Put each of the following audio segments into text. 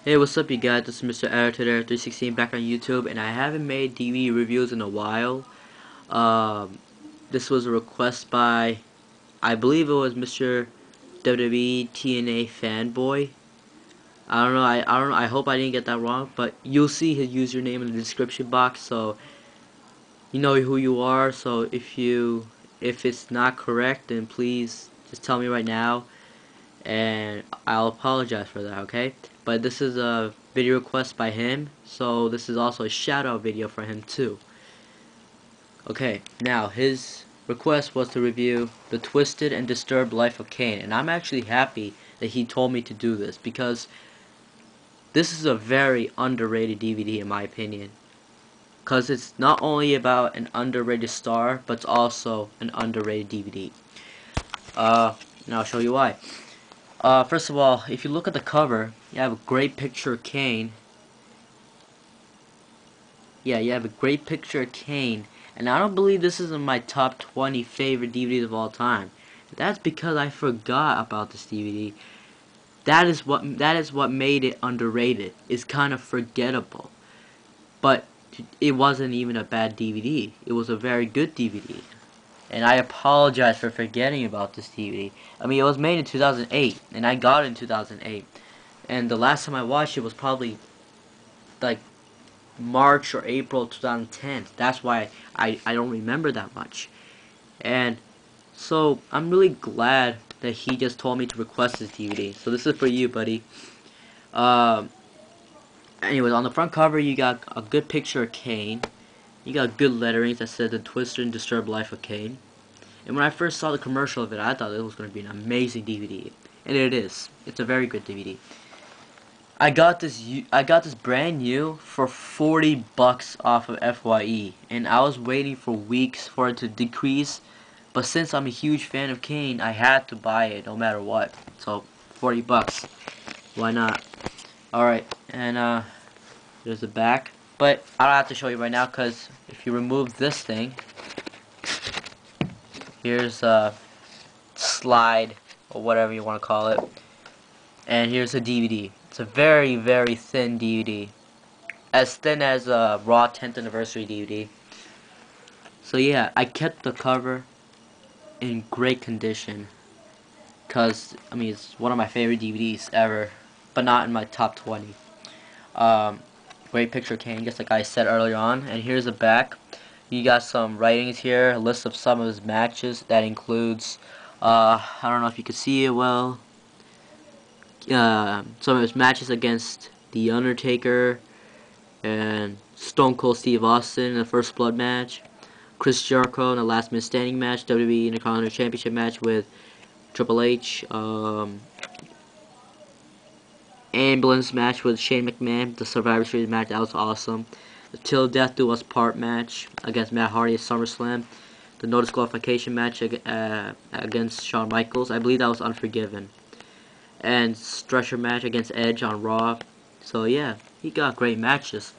Hey, what's up, you guys? This is Mr. Editor there, 316 back on YouTube, and I haven't made DVD reviews in a while. This was a request by, I believe it was Mr. WWE TNA Fanboy. I don't know. I don't know. I hope I didn't get that wrong, but you'll see his username in the description box, so you know who you are. So if it's not correct, then please just tell me right now, and I'll apologize for that, okay? But this is a video request by him, so this is also a shout out video for him too. Okay, now his request was to review The Twisted and Disturbed Life of Kane, and I'm actually happy that he told me to do this, because this is a very underrated DVD in my opinion, because it's not only about an underrated star, but it's also an underrated DVD. And I'll show you why. First of all, if you look at the cover, you have a great picture of Kane. Yeah, you have a great picture of Kane, and I don't believe this is in my top 20 favorite DVDs of all time. That's because I forgot about this DVD. That is what made it underrated. It's kind of forgettable, but it wasn't even a bad DVD. It was a very good DVD. And I apologize for forgetting about this DVD. I mean, it was made in 2008, and I got it in 2008. And the last time I watched it was probably like March or April 2010. That's why I don't remember that much. And so I'm really glad that he just told me to request this DVD. So this is for you, buddy. Anyways, on the front cover you got a good picture of Kane. You got good letterings that said The Twisted and Disturbed Life of Kane. And when I first saw the commercial of it, I thought it was going to be an amazing DVD. And it is. It's a very good DVD. I got this brand new for 40 bucks off of FYE. And I was waiting for weeks for it to decrease. But since I'm a huge fan of Kane, I had to buy it no matter what. So, 40 bucks. Why not? Alright, and there's the back. But I don't have to show you right now, because if you remove this thing, here's a slide, or whatever you want to call it, and here's a DVD. It's a very, very thin DVD, as thin as a Raw 10th Anniversary DVD. So yeah, I kept the cover in great condition, because, I mean, it's one of my favorite DVDs ever, but not in my top 20. Great picture of Kane, just like I said earlier on. And here's the back. You got some writings here, a list of some of his matches. That includes, I don't know if you can see it well, some of his matches against The Undertaker and Stone Cold Steve Austin in the First Blood match, Chris Jericho in the Last Man Standing match, WWE Intercontinental Championship match with Triple H, ambulance match with Shane McMahon, the Survivor Series match, that was awesome. The Till Death Do Us Part match against Matt Hardy at SummerSlam. The no disqualification match against Shawn Michaels. I believe that was Unforgiven. And stretcher match against Edge on Raw. So yeah, he got great matches.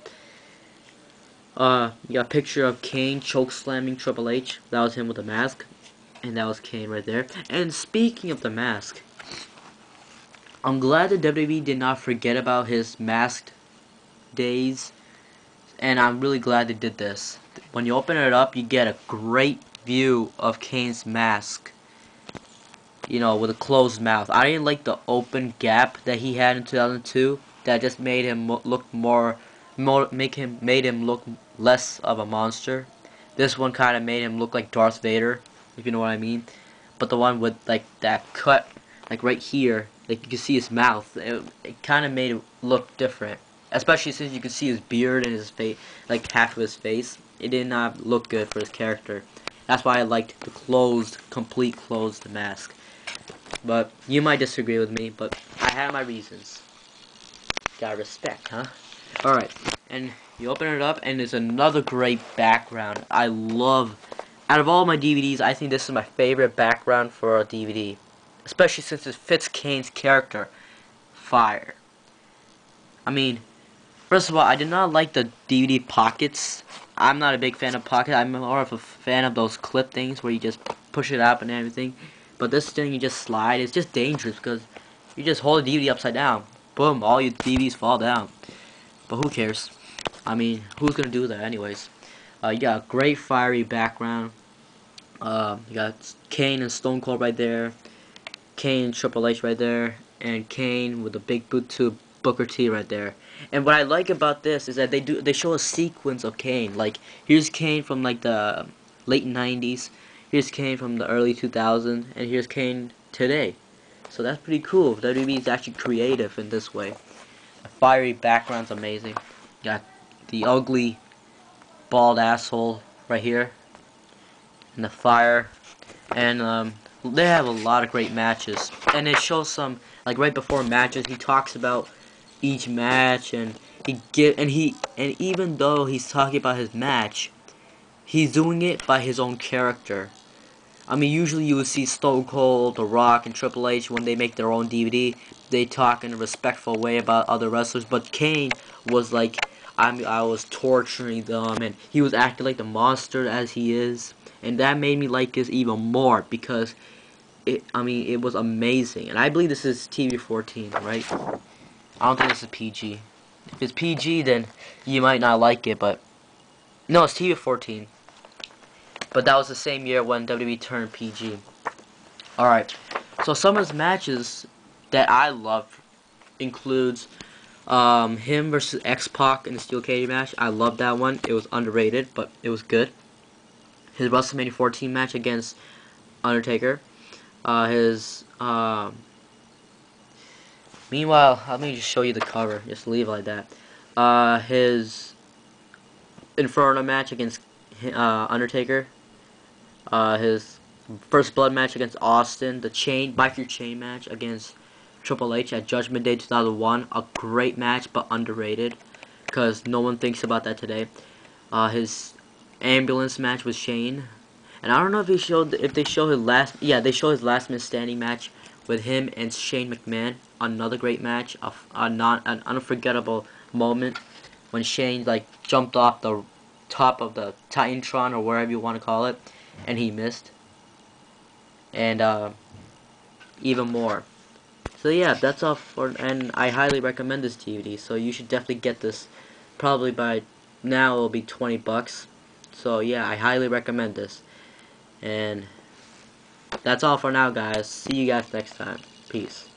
You got a picture of Kane choke slamming Triple H. That was him with the mask. And that was Kane right there. And speaking of the mask, I'm glad that WWE did not forget about his masked days, and I'm really glad they did this. When you open it up, you get a great view of Kane's mask, you know, with a closed mouth. I didn't like the open gap that he had in 2002. That just made him look made him look less of a monster. This one kind of made him look like Darth Vader, if you know what I mean. But the one with like that cut, like right here, like you can see his mouth, it kind of made it look different, especially since you could see his beard and his face, like half of his face. It did not look good for his character. That's why I liked the complete closed mask. But you might disagree with me, but I have my reasons. Gotta respect, huh? Alright, and you open it up, and there's another great background. I love, out of all my DVDs, I think this is my favorite background for a DVD. Especially since it fits Kane's character. Fire. I mean, first of all, I did not like the DVD pockets. I'm not a big fan of pockets. I'm more of a fan of those clip things where you just push it up and everything. But this thing you just slide, it's just dangerous because you just hold the DVD upside down. boom, all your DVDs fall down. But who cares? I mean, who's gonna do that anyways? You got a great fiery background. You got Kane and Stone Cold right there. Kane and Triple H right there. And Kane with a big boot to Booker T right there. And what I like about this is that they show a sequence of Kane. Like, here's Kane from like the late 90s. Here's Kane from the early 2000s. And here's Kane today. So that's pretty cool. WWE is actually creative in this way. The fiery background's amazing. Got the ugly bald asshole right here. And the fire. And they have a lot of great matches. And it shows some, like right before matches, he talks about each match, and even though he's talking about his match, he's doing it by his own character. I mean, usually you would see Stone Cold, The Rock, and Triple H when they make their own DVD. They talk in a respectful way about other wrestlers, but Kane was like, I was torturing them, and he was acting like the monster as he is, and that made me like this even more because it was amazing. And I believe this is TV-14, right? I don't think this is PG. If it's PG, then you might not like it, but no, it's TV-14. But that was the same year when WWE turned PG. Alright, so some of his matches that I love includes him versus X-Pac in the Steel Cage match. I love that one. It was underrated, but it was good. His WrestleMania 14 match against Undertaker. Meanwhile, let me just show you the cover. Just leave it like that. His Inferno match against Undertaker. His First Blood match against Austin. The Biker Chain match against Triple H at Judgment Day 2001. A great match, but underrated, because no one thinks about that today. His Ambulance match with Shane. And I don't know if they show his last. Yeah, they show his Last Man Standing match with him and Shane McMahon. Another great match, an unforgettable moment when Shane like jumped off the top of the Titantron or wherever you want to call it, and he missed. And even more. So yeah, that's all for. And I highly recommend this DVD. So you should definitely get this. Probably by now it'll be $20. So yeah, I highly recommend this. And that's all for now, guys. See you guys next time. Peace.